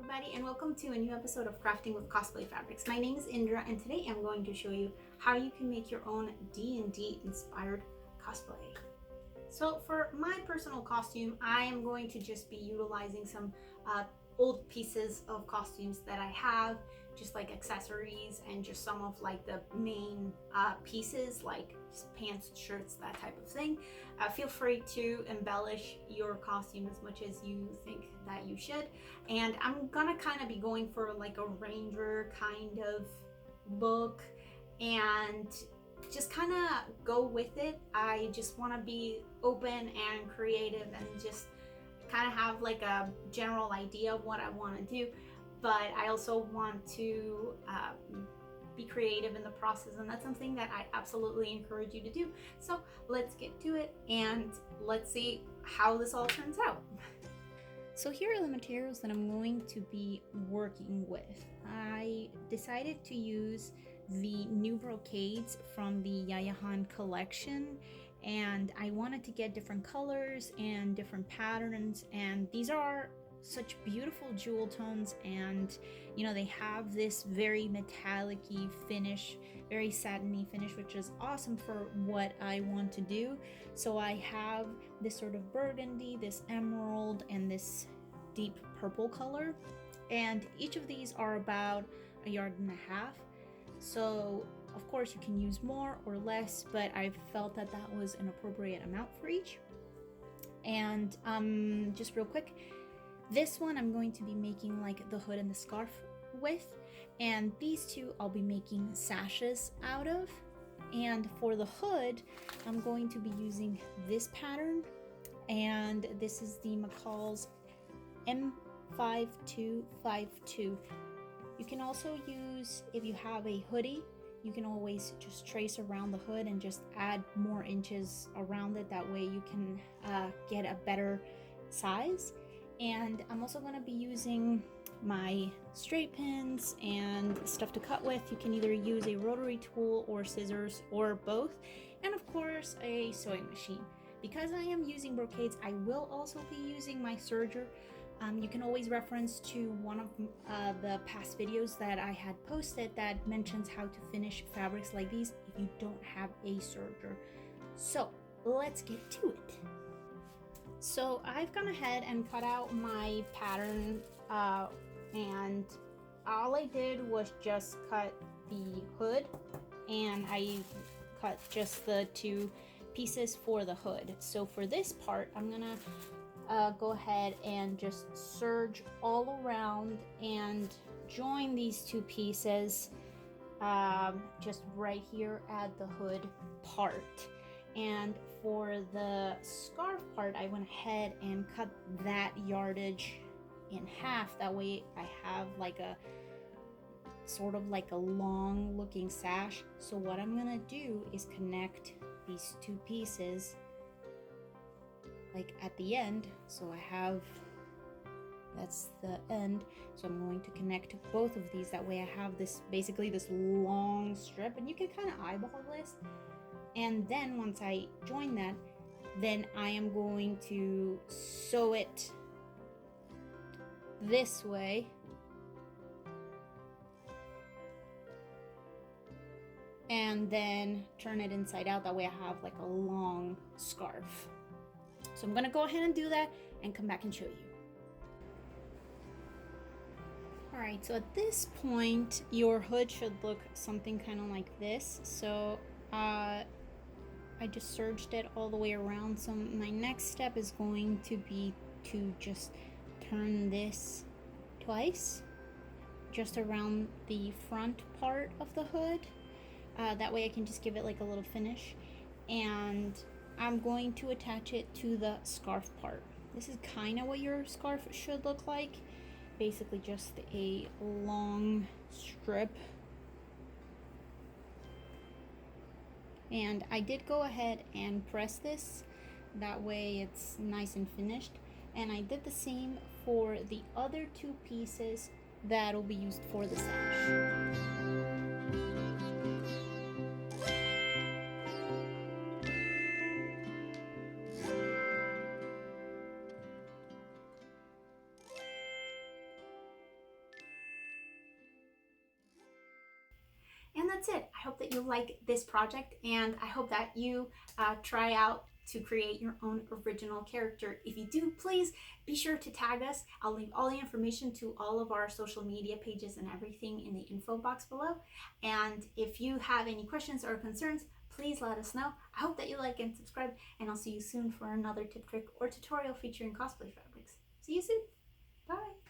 everybody, and welcome to a new episode of Crafting with Cosplay Fabrics. My name is Indra, and today I'm going to show you how you can make your own D&D-inspired cosplay. So for my personal costume, I am going to just be utilizing some old pieces of costumes that I have, just like accessories and just some of like the main pieces like pants, shirts, that type of thing. Feel free to embellish your costume as much as you think that you should. And I'm gonna kind of be going for like a ranger kind of look and just kind of go with it. I just want to be open and creative and just kind of have like a general idea of what I want to do, but I also want to be creative in the process, and that's something that I absolutely encourage you to do. So let's get to it and let's see how this all turns out. So here are the materials that I'm going to be working with. I decided to use the new brocades from the Yaya Han Collection, and I wanted to get different colors and different patterns, and these are such beautiful jewel tones, and you know, they have this very metallic-y finish, very satiny finish, which is awesome for what I want to do. So I have this sort of burgundy, this emerald, and this deep purple color, and each of these are about 1.5 yards. So of course you can use more or less, but I felt that that was an appropriate amount for each. And just real quick, this one I'm going to be making like the hood and the scarf with, and these two I'll be making sashes out of. And for the hood, I'm going to be using this pattern, and this is the McCall's M5252. You can also use, if you have a hoodie, you can always just trace around the hood and just add more inches around it. That way you can get a better size. And I'm also going to be using my straight pins and stuff to cut with. You can either use a rotary tool or scissors or both, and of course a sewing machine. Because I am using brocades, I will also be using my serger. You can always reference to one of the past videos that I had posted that mentions how to finish fabrics like these if you don't have a serger. So let's get to it. So I've gone ahead and cut out my pattern, and all I did was just cut the hood, and I cut just the two pieces for the hood. So for this part, I'm gonna go ahead and just serge all around and join these two pieces just right here at the hood part. And for the scarf part, I went ahead and cut that yardage in half. That way I have like a sort of like a long looking sash. So what I'm gonna do is connect these two pieces like at the end. So I have, that's the end, so I'm going to connect both of these. That way I have this, basically this long strip, and you can kind of eyeball this. And then once I join that, then I am going to sew it this way, and then turn it inside out. That way I have like a long scarf. So I'm gonna go ahead and do that and come back and show you. Alright, so at this point, your hood should look something kind of like this. So I just serged it all the way around. So my next step is going to be to just turn this twice, just around the front part of the hood. That way I can just give it like a little finish. And I'm going to attach it to the scarf part. This is kind of what your scarf should look like. Basically just a long strip. And I did go ahead and press this. That way it's nice and finished. And I did the same for the other two pieces that will be used for the sash. And that's it. I hope that you like this project, and I hope that you try out to create your own original character. If you do, please be sure to tag us. I'll leave all the information to all of our social media pages and everything in the info box below. And if you have any questions or concerns, please let us know. I hope that you like and subscribe, and I'll see you soon for another tip, trick, or tutorial featuring Cosplay Fabrics. See you soon. Bye.